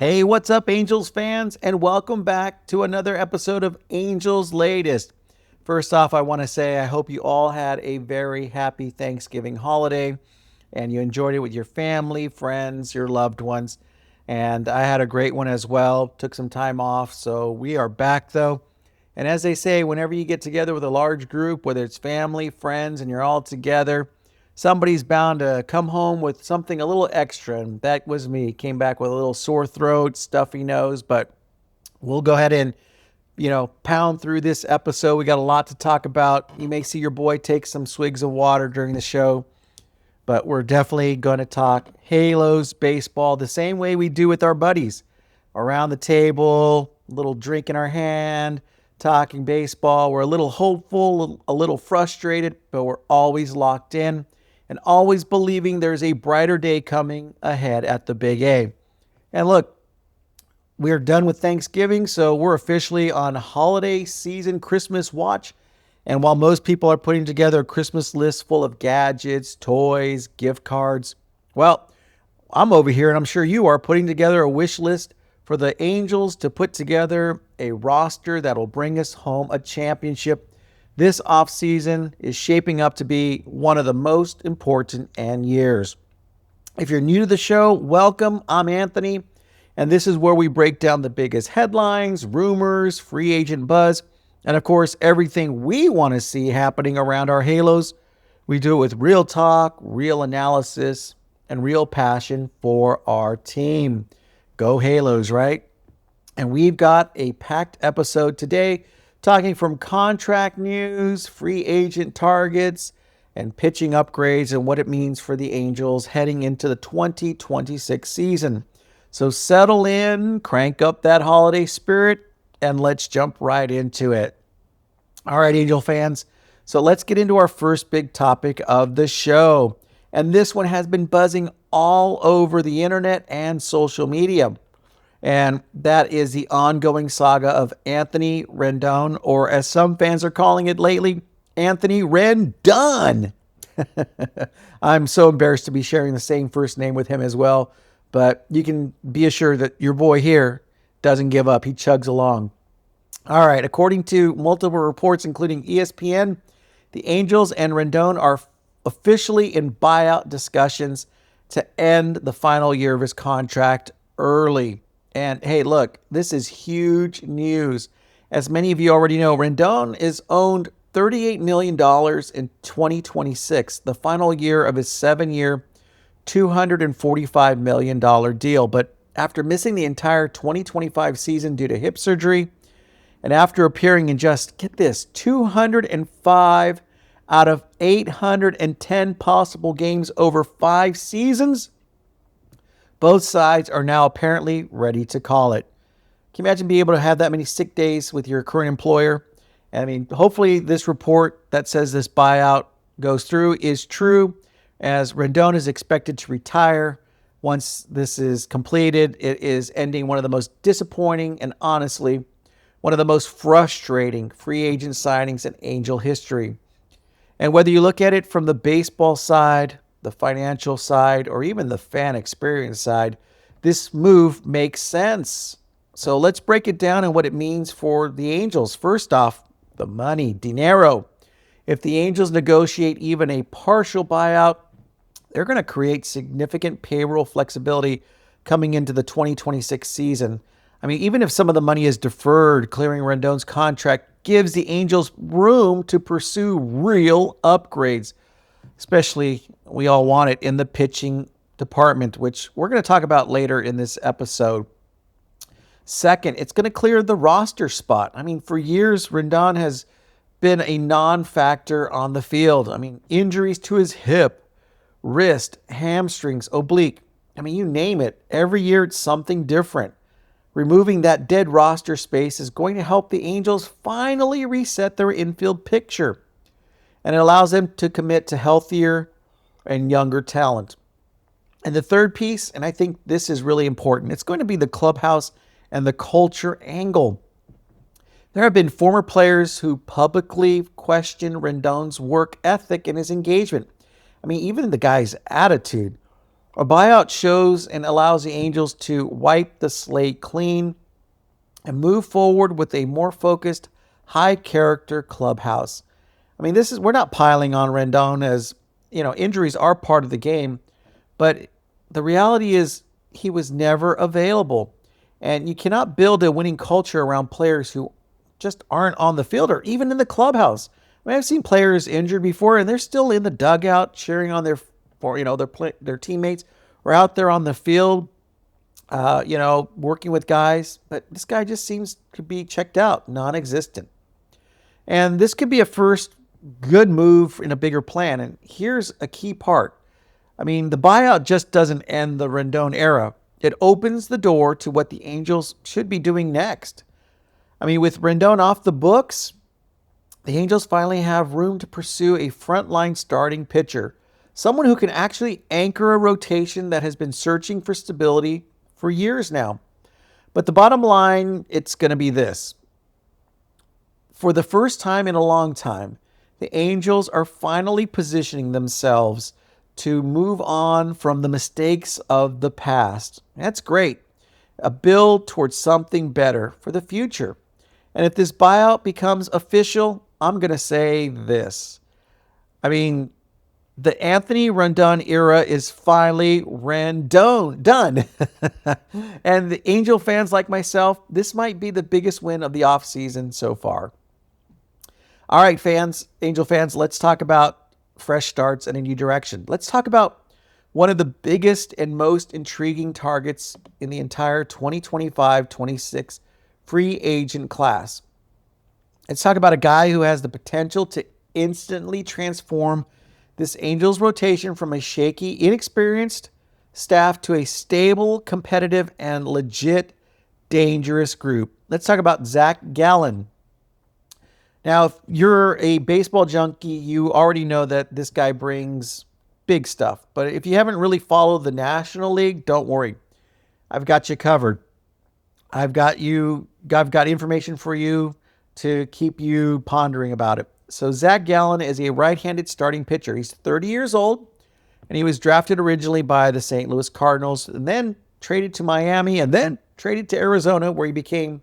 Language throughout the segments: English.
Hey, what's up, Angels fans? And welcome back to another episode of Angels Latest. First off, I want to say I hope you all had a very happy Thanksgiving holiday and you enjoyed it with your family, friends, your loved ones. And I had a great one as well. Took some time off, so we are back though. And as they say, whenever you get together with a large group, whether it's family, friends, and you're all together, somebody's bound to come home with something a little extra. And that was me. Came back with a little sore throat, stuffy nose, but we'll go ahead and, pound through this episode. We got a lot to talk about. You may see your boy take some swigs of water during the show, but we're definitely going to talk Halos baseball the same way we do with our buddies around the table, a little drink in our hand, talking baseball. We're a little hopeful, a little frustrated, but we're always locked in and always believing there's a brighter day coming ahead at the Big A. And look, we're done with Thanksgiving, so we're officially on holiday season Christmas watch. And while most people are putting together a Christmas list full of gadgets, toys, gift cards, well, I'm over here and I'm sure you are putting together a wish list for the Angels to put together a roster that will bring us home a championship. This offseason is shaping up to be one of the most important in years. If you're new to the show, welcome. I'm Anthony, and this is where we break down the biggest headlines, rumors, free agent buzz, and of course, everything we want to see happening around our Halos. We do it with real talk, real analysis, and real passion for our team. Go Halos, right? And we've got a packed episode today, talking from contract news, free agent targets, and pitching upgrades and what it means for the Angels heading into the 2026 season. So settle in, crank up that holiday spirit, and let's jump right into it. All right, Angel fans. So let's get into our first big topic of the show. And this one has been buzzing all over the internet and social media. And that is the ongoing saga of Anthony Rendon, or as some fans are calling it lately, Anthony Rendon. I'm so embarrassed to be sharing the same first name with him as well, but you can be assured that your boy here doesn't give up. He chugs along. All right, according to multiple reports, including ESPN, the Angels and Rendon are officially in buyout discussions to end the final year of his contract early. And hey, look, this is huge news. As many of you already know, Rendon is owned $38 million in 2026, the final year of his 7-year, $245 million deal. But after missing the entire 2025 season due to hip surgery, and after appearing in just, get this, 205 out of 810 possible games over 5 seasons, both sides are now apparently ready to call it. Can you imagine being able to have that many sick days with your current employer? I mean, hopefully this report that says this buyout goes through is true, as Rendon is expected to retire. Once this is completed, it is ending one of the most disappointing and honestly one of the most frustrating free agent signings in Angel history. And whether you look at it from the baseball side, the financial side, or even the fan experience side, this move makes sense. So let's break it down and what it means for the Angels. First off, the money, dinero. If the Angels negotiate even a partial buyout, they're going to create significant payroll flexibility coming into the 2026 season. I mean, even if some of the money is deferred, clearing Rendon's contract gives the Angels room to pursue real upgrades. Especially, we all want it in the pitching department, which we're going to talk about later in this episode. Second, it's going to clear the roster spot. I mean, for years, Rendon has been a non-factor on the field. I mean, injuries to his hip, wrist, hamstrings, oblique. I mean, you name it. Every year, it's something different. Removing that dead roster space is going to help the Angels finally reset their infield picture. And it allows them to commit to healthier and younger talent. And the third piece, and I think this is really important, it's going to be the clubhouse and the culture angle. There have been former players who publicly questioned Rendon's work ethic and his engagement. I mean, even the guy's attitude. A buyout shows and allows the Angels to wipe the slate clean and move forward with a more focused, high character clubhouse. I mean, we're not piling on Rendon, as injuries are part of the game, but the reality is he was never available. And you cannot build a winning culture around players who just aren't on the field or even in the clubhouse. I mean, I've seen players injured before and they're still in the dugout cheering on their teammates, or out there on the field, working with guys. But this guy just seems to be checked out, non-existent. And this could be a first good move in a bigger plan. And here's a key part. I mean, the buyout just doesn't end the Rendon era. It opens the door to what the Angels should be doing next. I mean, with Rendon off the books, the Angels finally have room to pursue a frontline starting pitcher, someone who can actually anchor a rotation that has been searching for stability for years now. But the bottom line, it's going to be this. For the first time in a long time, the Angels are finally positioning themselves to move on from the mistakes of the past. That's great. A build towards something better for the future. And if this buyout becomes official, I'm going to say this. I mean, the Anthony Rendon era is finally done. And the Angel fans like myself, this might be the biggest win of the offseason so far. All right, Angel fans, let's talk about fresh starts and a new direction. Let's talk about one of the biggest and most intriguing targets in the entire 2025-26 free agent class. Let's talk about a guy who has the potential to instantly transform this Angels rotation from a shaky, inexperienced staff to a stable, competitive, and legit dangerous group. Let's talk about Zac Gallen. Now, if you're a baseball junkie, you already know that this guy brings big stuff. But if you haven't really followed the National League, don't worry. I've got you covered. I've got information for you to keep you pondering about it. So Zac Gallen is a right-handed starting pitcher. He's 30 years old, and he was drafted originally by the St. Louis Cardinals and then traded to Miami and then traded to Arizona, where he became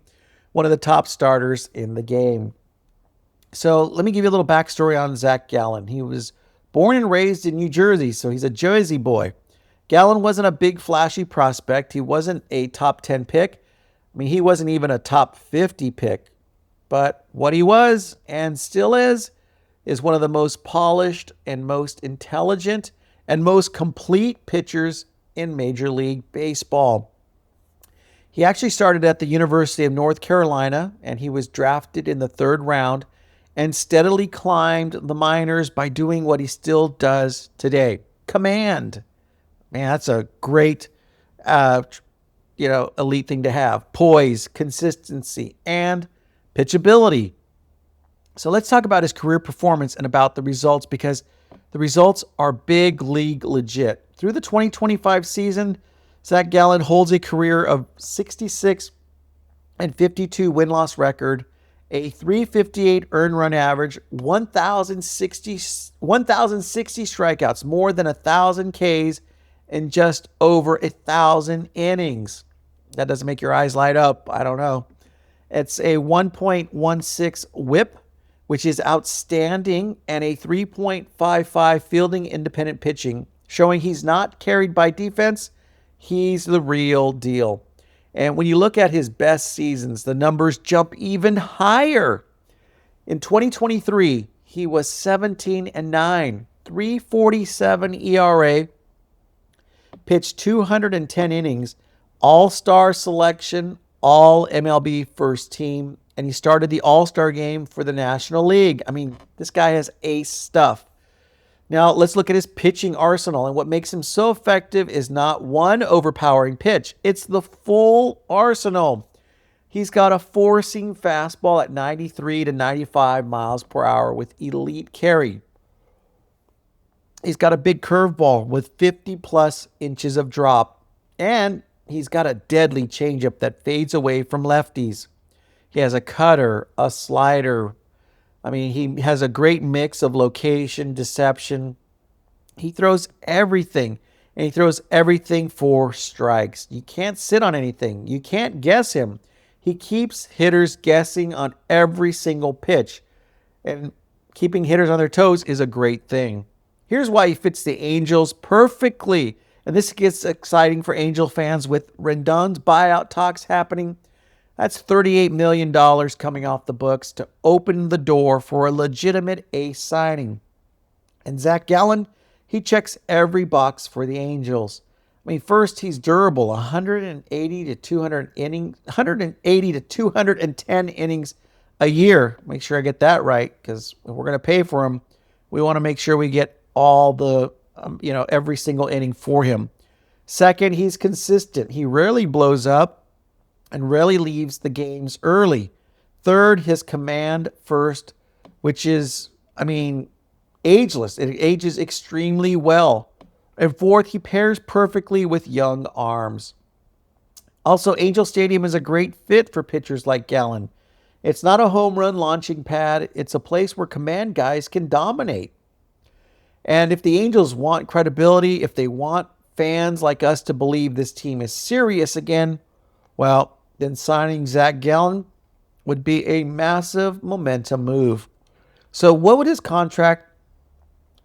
one of the top starters in the game. So let me give you a little backstory on Zac Gallen. He was born and raised in New Jersey, so he's a Jersey boy. Gallen wasn't a big flashy prospect. He wasn't a top 10 pick. I mean, he wasn't even a top 50 pick. But what he was and still is one of the most polished and most intelligent and most complete pitchers in Major League Baseball. He actually started at the University of North Carolina, and he was drafted in the 3rd round and steadily climbed the minors by doing what he still does today. Command. Man, that's a great, elite thing to have. Poise, consistency, and pitchability. So let's talk about his career performance and about the results, because the results are big league legit. Through the 2025 season, Zac Gallen holds a career of 66 and 52 win-loss record, a 358 earned run average, 1,060 strikeouts, more than 1,000 Ks, and just over 1,000 innings. That doesn't make your eyes light up. I don't know. It's a 1.16 whip, which is outstanding, and a 3.55 fielding independent pitching, showing he's not carried by defense. He's the real deal. And when you look at his best seasons, the numbers jump even higher. In 2023, he was 17-9, 3.47 ERA, pitched 210 innings, all-star selection, all MLB first team, and he started the All-Star game for the National League. I mean, this guy has ace stuff. Now, let's look at his pitching arsenal. And what makes him so effective is not one overpowering pitch. It's the full arsenal. He's got a four-seam fastball at 93 to 95 miles per hour with elite carry. He's got a big curveball with 50-plus inches of drop. And he's got a deadly changeup that fades away from lefties. He has a cutter, a slider. I mean, he has a great mix of location, deception. He throws everything and he throws everything for strikes. You can't sit on anything. You can't guess him. He keeps hitters guessing on every single pitch, and keeping hitters on their toes is a great thing. Here's why he fits the Angels perfectly, and this gets exciting for Angel fans with Rendon's buyout talks happening. That's $38 million coming off the books to open the door for a legitimate ace signing. And Zac Gallen, he checks every box for the Angels. I mean, first, he's durable, 180 to 210 innings a year. Make sure I get that right, because if we're going to pay for him, we want to make sure we get all the, every single inning for him. Second, he's consistent. He rarely blows up and rarely leaves the games early. Third, his command first, which is, ageless. It ages extremely well. And fourth, he pairs perfectly with young arms. Also, Angel Stadium is a great fit for pitchers like Gallen. It's not a home run launching pad. It's a place where command guys can dominate. And if the Angels want credibility, if they want fans like us to believe this team is serious again, well, then signing Zac Gallen would be a massive momentum move. So what would his contract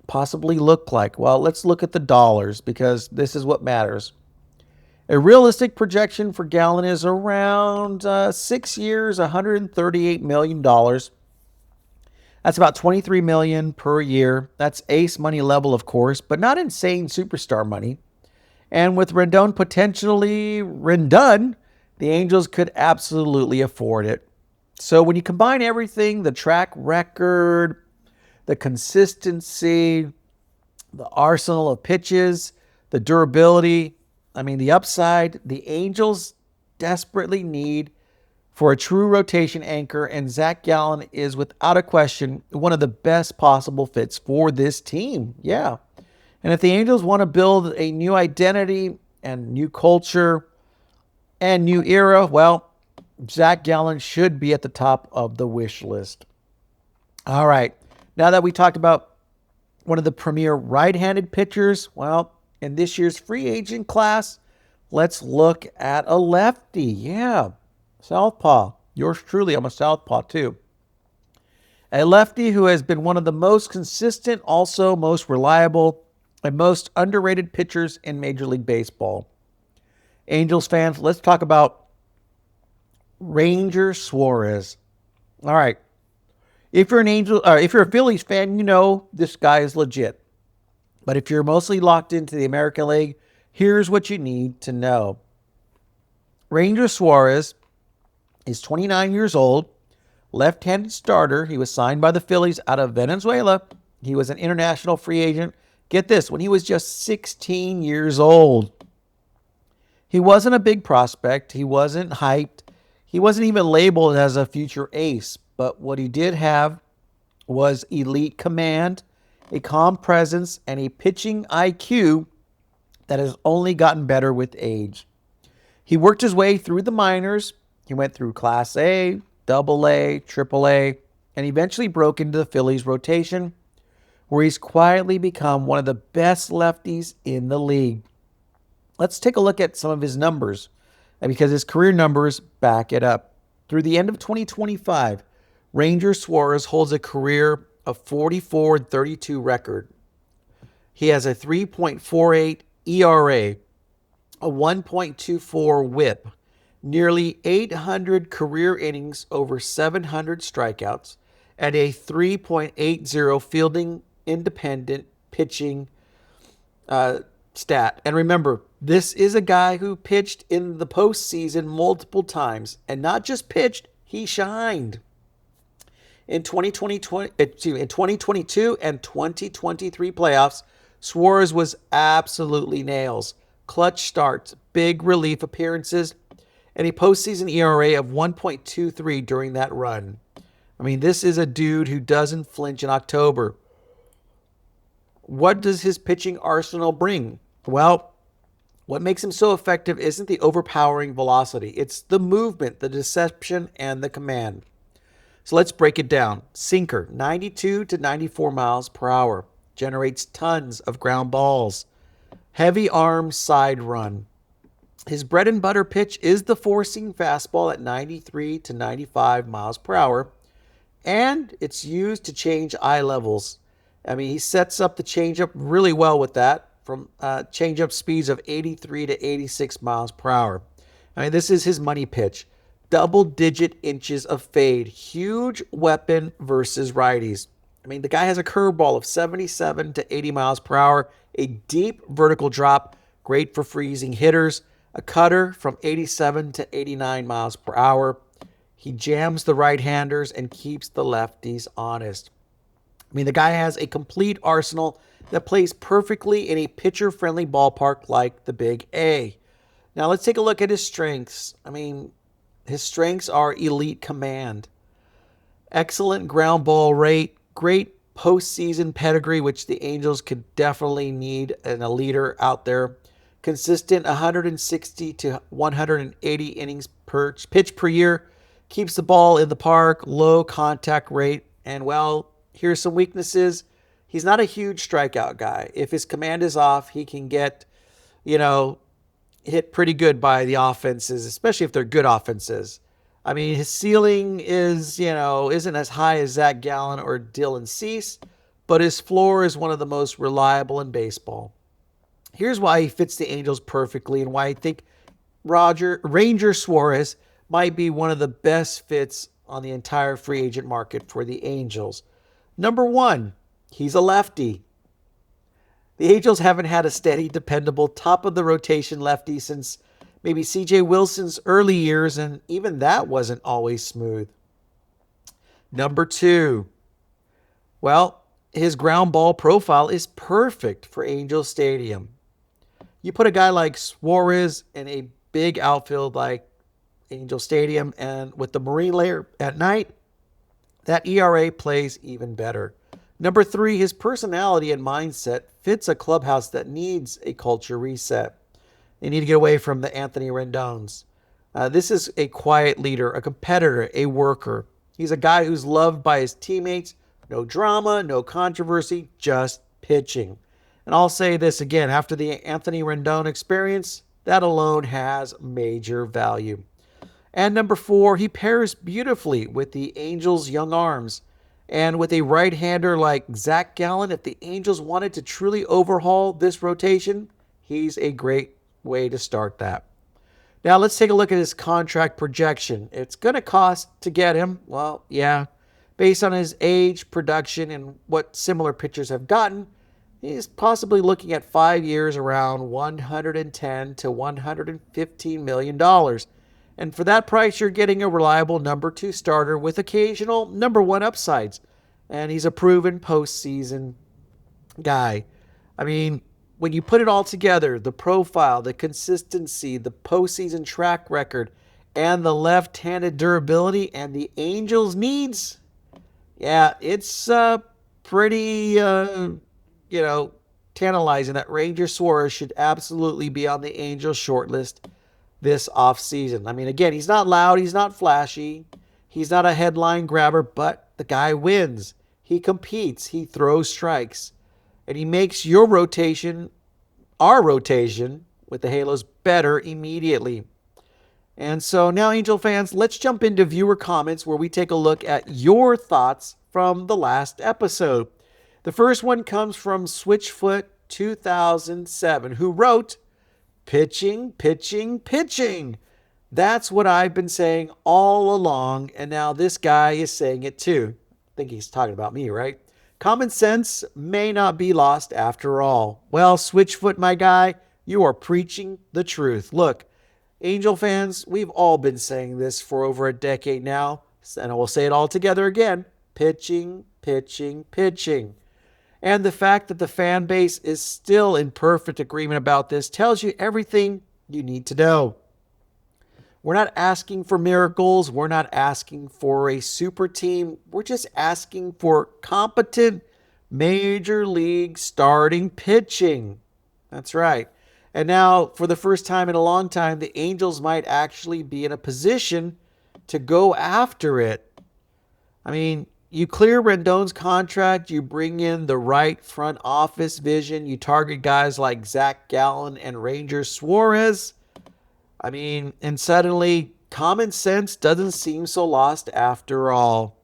possibly look like? Well, let's look at the dollars, because this is what matters. A realistic projection for Gallen is around 6 years, $138 million. That's about $23 million per year. That's ace money level, of course, but not insane superstar money. And with Rendon the Angels could absolutely afford it. So when you combine everything, the track record, the consistency, the arsenal of pitches, the durability, the upside, the Angels desperately need for a true rotation anchor, and Zac Gallen is without a question one of the best possible fits for this team. Yeah. And if the Angels want to build a new identity and new culture and new era, well, Zac Gallen should be at the top of the wish list. All right. Now that we talked about one of the premier right-handed pitchers, well, in this year's free agent class, let's look at a lefty. Yeah, southpaw. Yours truly, I'm a southpaw too. A lefty who has been one of the most consistent, also most reliable, and most underrated pitchers in Major League Baseball. Angels fans, let's talk about Ranger Suarez. All right. If you're a Phillies fan, you know this guy is legit. But if you're mostly locked into the American League, here's what you need to know. Ranger Suarez is 29 years old, left-handed starter. He was signed by the Phillies out of Venezuela. He was an international free agent. Get this, when he was just 16 years old. He wasn't a big prospect. He wasn't hyped. He wasn't even labeled as a future ace. But what he did have was elite command, a calm presence, and a pitching IQ that has only gotten better with age. He worked his way through the minors. He went through Class A, Double A, Triple A, and eventually broke into the Phillies rotation, where he's quietly become one of the best lefties in the league. Let's take a look at some of his numbers, because his career numbers back it up. Through the end of 2025, Ranger Suarez holds a career of 44-32 record. He has a 3.48 ERA, a 1.24 WHIP, nearly 800 career innings over 700 strikeouts, and a 3.80 fielding independent pitching stat. And remember, this is a guy who pitched in the postseason multiple times, and not just pitched, he shined. In 2022 and 2023 playoffs, Suarez was absolutely nails. Clutch starts, big relief appearances, and a postseason ERA of 1.23 during that run. This is a dude who doesn't flinch in October. What does his pitching arsenal bring? Well, what makes him so effective isn't the overpowering velocity. It's the movement, the deception, and the command. So let's break it down. Sinker, 92 to 94 miles per hour. Generates tons of ground balls. Heavy arm side run. His bread and butter pitch is the four-seam fastball at 93 to 95 miles per hour, and it's used to change eye levels. I mean, he sets up the changeup really well with that, from changeup speeds of 83 to 86 miles per hour. I mean, this is his money pitch. Double-digit inches of fade. Huge weapon versus righties. I mean, the guy has a curveball of 77 to 80 miles per hour, a deep vertical drop, great for freezing hitters, a cutter from 87 to 89 miles per hour. He jams the right-handers and keeps the lefties honest. I mean, the guy has a complete arsenal that plays perfectly in a pitcher-friendly ballpark like the Big A. Now, let's take a look at his strengths. I mean, his strengths are elite command, excellent ground ball rate, great postseason pedigree, which the Angels could definitely need in a leader out there, consistent 160 to 180 innings per pitch per year, keeps the ball in the park, low contact rate, and well, here's some weaknesses. He's not a huge strikeout guy. If his command is off, he can get, hit pretty good by the offenses, especially if they're good offenses. I mean, his ceiling is, isn't as high as Zac Gallen or Dylan Cease, but his floor is one of the most reliable in baseball. Here's why he fits the Angels perfectly and why I think Ranger Suarez might be one of the best fits on the entire free agent market for the Angels. Number one, he's a lefty. The Angels haven't had a steady, dependable, top-of-the-rotation lefty since maybe C.J. Wilson's early years, and even that wasn't always smooth. Number two, well, his ground ball profile is perfect for Angel Stadium. You put a guy like Suarez in a big outfield like Angel Stadium, and with the marine layer at night, that ERA plays even better. Number three, his personality and mindset fits a clubhouse that needs a culture reset. They need to get away from the Anthony Rendons. This is a quiet leader, a competitor, a worker. He's a guy who's loved by his teammates. No drama, no controversy, just pitching. And I'll say this again, after the Anthony Rendon experience, that alone has major value. And number four, he pairs beautifully with the Angels' young arms. And with a right-hander like Zac Gallen, if the Angels wanted to truly overhaul this rotation, he's a great way to start that. Now, let's take a look at his contract projection. It's going to cost to get him. Well, yeah. Based on his age, production, and what similar pitchers have gotten, he's possibly looking at 5 years around $110 to $115 million. And for that price, you're getting a reliable number two starter with occasional number one upsides. And he's a proven postseason guy. I mean, when you put it all together, the profile, the consistency, the postseason track record, and the left-handed durability and the Angels' needs, yeah, it's pretty, tantalizing that Ranger Suarez should absolutely be on the Angels shortlist this offseason. I mean, again, he's not loud, he's not flashy, he's not a headline grabber, but the guy wins. He competes, he throws strikes, and he makes your rotation, our rotation, with the Halos better immediately. And so now, Angel fans, let's jump into viewer comments where we take a look at your thoughts from the last episode. The first one comes from Switchfoot 2007, who wrote, pitching, pitching, pitching. That's what I've been saying all along, and now this guy is saying it too. I think he's talking about me, right? Common sense may not be lost after all. Well, Switchfoot, my guy, you are preaching the truth. Look, Angel fans, we've all been saying this for over a decade now, and I will say it all together again. Pitching, pitching, pitching. And the fact that the fan base is still in perfect agreement about this tells you everything you need to know. We're not asking for miracles. We're not asking for a super team. We're just asking for competent major league starting pitching. That's right. And now, for the first time in a long time, the Angels might actually be in a position to go after it. I mean, you clear Rendon's contract, you bring in the right front office vision, you target guys like Zac Gallen and Ranger Suarez. I mean, and suddenly common sense doesn't seem so lost after all.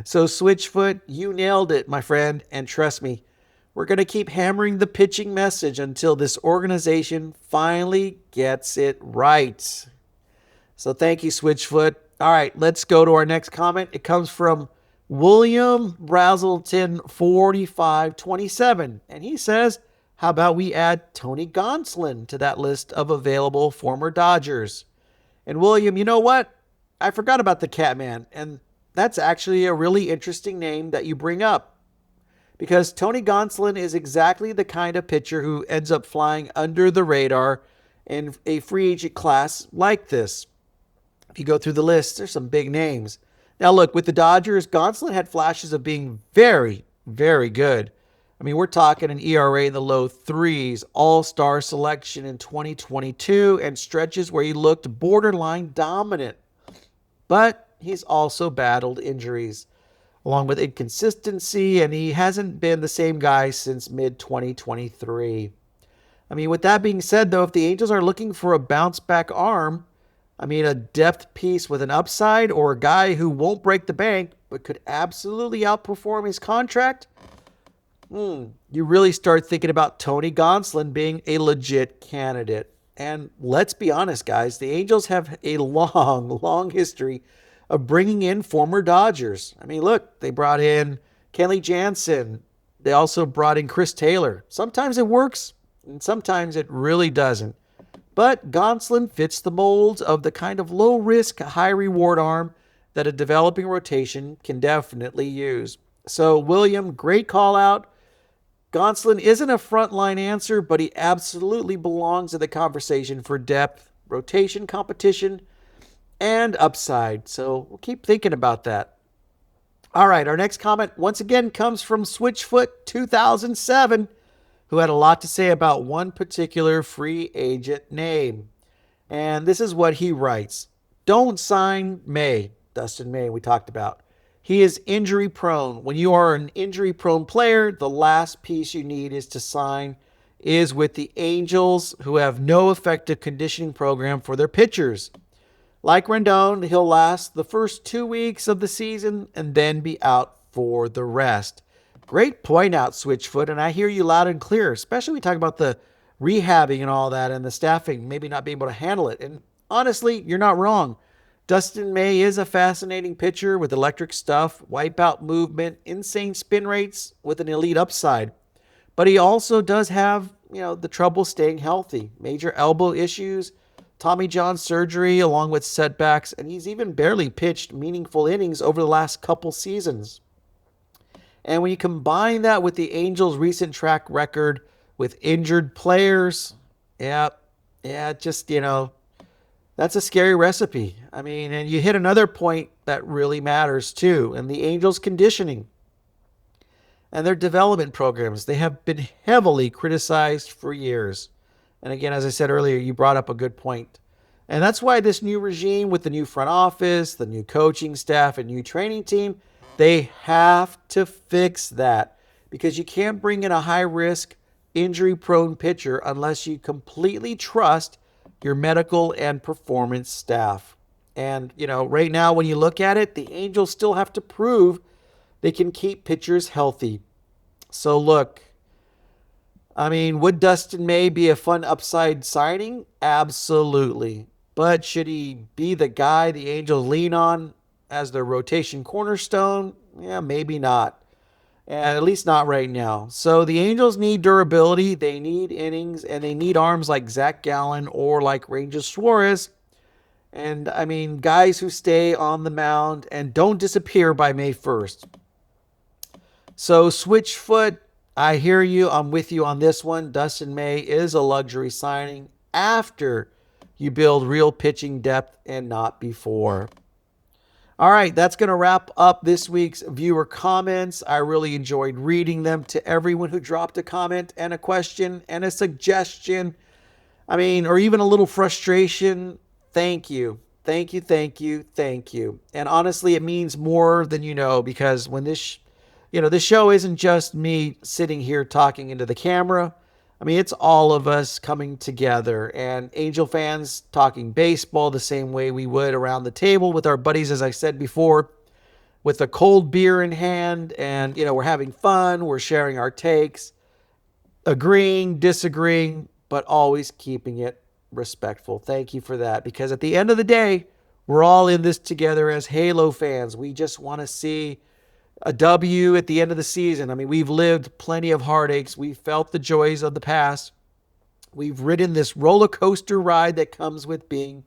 So, Switchfoot, you nailed it, my friend. And trust me, we're going to keep hammering the pitching message until this organization finally gets it right. So, thank you, Switchfoot. All right, let's go to our next comment. It comes from William Brazelton 4527. And he says, how about we add Tony Gonsolin to that list of available former Dodgers? And William, you know what? I forgot about the Catman. And that's actually a really interesting name that you bring up. Because Tony Gonsolin is exactly the kind of pitcher who ends up flying under the radar in a free agent class like this. If you go through the list, there's some big names. Now look, with the Dodgers, Gonsolin had flashes of being very, very good. I mean, we're talking an ERA in the low threes, all-star selection in 2022, and stretches where he looked borderline dominant. But he's also battled injuries, along with inconsistency, and he hasn't been the same guy since mid-2023. I mean, with that being said, though, if the Angels are looking for a bounce-back arm, I mean, a depth piece with an upside or a guy who won't break the bank but could absolutely outperform his contract, you really start thinking about Tony Gonsolin being a legit candidate. And let's be honest, guys, the Angels have a long, long history of bringing in former Dodgers. I mean, look, they brought in Kenley Jansen. They also brought in Chris Taylor. Sometimes it works, and sometimes it really doesn't. But Gonsolin fits the molds of the kind of low-risk, high-reward arm that a developing rotation can definitely use. So, William, great call out. Gonsolin isn't a frontline answer, but he absolutely belongs in the conversation for depth, rotation competition, and upside. So we'll keep thinking about that. All right, our next comment once again comes from Switchfoot 2007, who had a lot to say about one particular free agent name. And this is what he writes. Don't sign May, Dustin May, we talked about. He is injury prone. When you are an injury prone player, the last piece you need is to sign is with the Angels, who have no effective conditioning program for their pitchers. Like Rendon, he'll last the first 2 weeks of the season and then be out for the rest. Great point out, Switchfoot, and I hear you loud and clear, especially when we talk about the rehabbing and all that and the staffing maybe not being able to handle it. And honestly, you're not wrong. Dustin May is a fascinating pitcher with electric stuff, wipeout movement, insane spin rates with an elite upside. But he also does have, the trouble staying healthy. Major elbow issues, Tommy John surgery, along with setbacks, and he's even barely pitched meaningful innings over the last couple seasons. And when you combine that with the Angels' recent track record with injured players, that's a scary recipe. I mean, and you hit another point that really matters too, and the Angels' conditioning and their development programs. They have been heavily criticized for years. And again, as I said earlier, you brought up a good point. And that's why this new regime with the new front office, the new coaching staff, and new training team, they have to fix that. Because you can't bring in a high-risk, injury-prone pitcher unless you completely trust your medical and performance staff. And, right now when you look at it, the Angels still have to prove they can keep pitchers healthy. So look, I mean, would Dustin May be a fun upside signing? Absolutely. But should he be the guy the Angels lean on as their rotation cornerstone? Yeah, maybe not. And at least not right now. So the Angels need durability, they need innings, and they need arms like Zac Gallen or like Ranger Suarez. And, I mean, guys who stay on the mound and don't disappear by May 1st. So, Switchfoot, I hear you. I'm with you on this one. Dustin May is a luxury signing after you build real pitching depth and not before. All right, that's going to wrap up this week's viewer comments. I really enjoyed reading them. To everyone who dropped a comment and a question and a suggestion, or even a little frustration, thank you. Thank you, thank you, thank you. And honestly, it means more than you know, because when this show isn't just me sitting here talking into the camera. I mean, it's all of us coming together and Angel fans talking baseball the same way we would around the table with our buddies, as I said before, with a cold beer in hand. And, we're having fun. We're sharing our takes, agreeing, disagreeing, but always keeping it respectful. Thank you for that. Because at the end of the day, we're all in this together as Halo fans. We just want to see a W at the end of the season. I mean, we've lived plenty of heartaches. We've felt the joys of the past. We've ridden this roller coaster ride that comes with being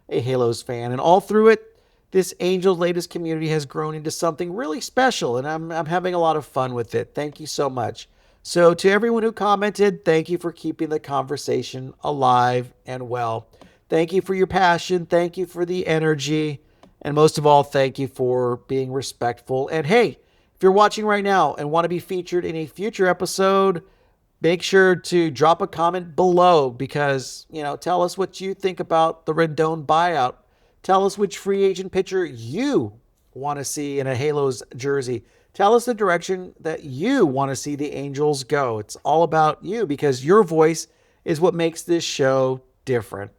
a Halos fan. And all through it, this Angels Latest community has grown into something really special, and I'm having a lot of fun with it. Thank you so much. So to everyone who commented, thank you for keeping the conversation alive and well. Thank you for your passion. Thank you for the energy. And most of all, thank you for being respectful. And hey, if you're watching right now and want to be featured in a future episode, make sure to drop a comment below because, tell us what you think about the Rendon buyout. Tell us which free agent pitcher you want to see in a Halos jersey. Tell us the direction that you want to see the Angels go. It's all about you because your voice is what makes this show different.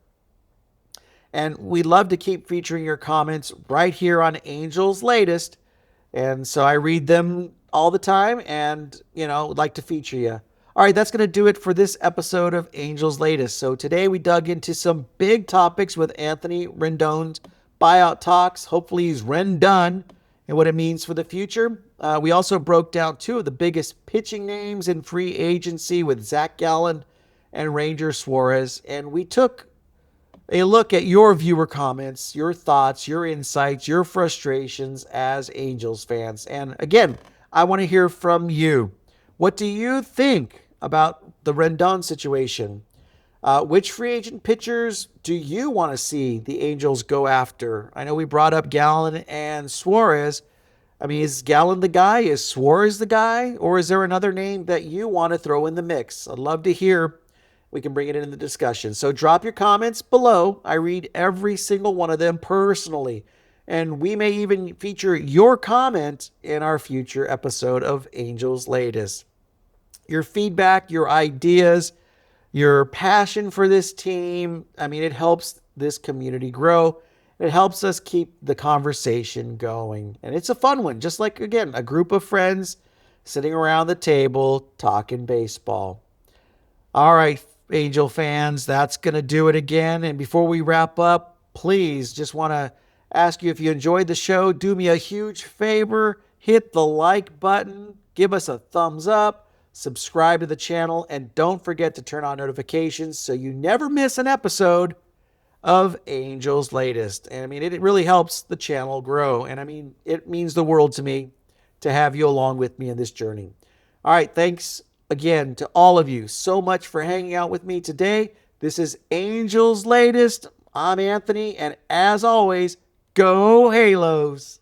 And we'd love to keep featuring your comments right here on Angels Latest. And so I read them all the time and, would like to feature you. All right, that's going to do it for this episode of Angels Latest. So today we dug into some big topics with Anthony Rendon's buyout talks. Hopefully he's Rendon and what it means for the future. We also broke down two of the biggest pitching names in free agency with Zac Gallen and Ranger Suarez. And we took a look at your viewer comments, your thoughts, your insights, your frustrations as Angels fans. And again, I want to hear from you. What do you think about the Rendon situation? Which free agent pitchers do you want to see the Angels go after? I know we brought up Gallen and Suarez. I mean, is Gallen the guy? Is Suarez the guy? Or is there another name that you want to throw in the mix? I'd love to hear. We can bring it in the discussion. So drop your comments below. I read every single one of them personally. And we may even feature your comment in our future episode of Angels Latest. Your feedback, your ideas, your passion for this team, I mean, it helps this community grow. It helps us keep the conversation going. And it's a fun one, just like, again, a group of friends sitting around the table talking baseball. All right, Angel fans, that's going to do it again. And before we wrap up, please, just want to ask you, if you enjoyed the show, do me a huge favor, hit the like button, give us a thumbs up, subscribe to the channel, and don't forget to turn on notifications so you never miss an episode of Angels Latest. And I mean, it really helps the channel grow. And I mean, it means the world to me to have you along with me in this journey. All right, thanks again to all of you so much for hanging out with me today. This is Angels Latest. I'm Anthony, and as always, go Halos!